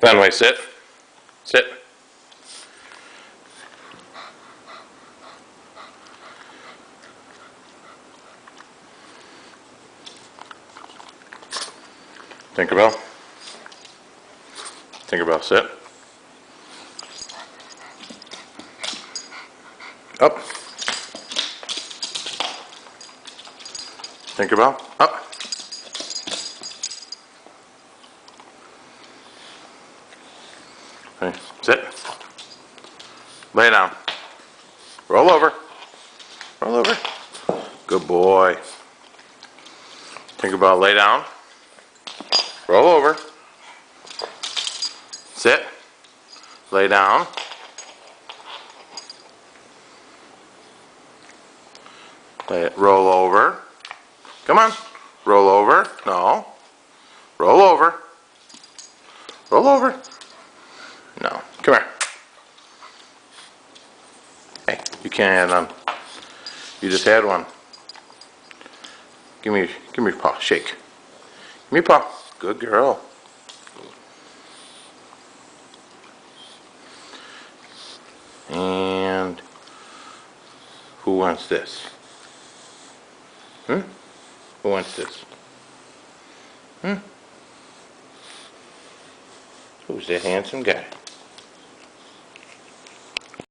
Fenway, sit. Sit. Tinkerbell. Tinkerbell, sit. Up. Tinkerbell, up. Okay, sit. Lay down. Roll over. Roll over. Good boy. Tinkerbell, lay down. Roll over. Sit. Lay down. Roll over. Come on. Roll over. No. Roll over. Roll over. No. Come here. Hey, you can't have none. You just had one. Give me your paw. Shake. Give me your paw. Good girl. And who wants this? Who wants this? Who's that handsome guy?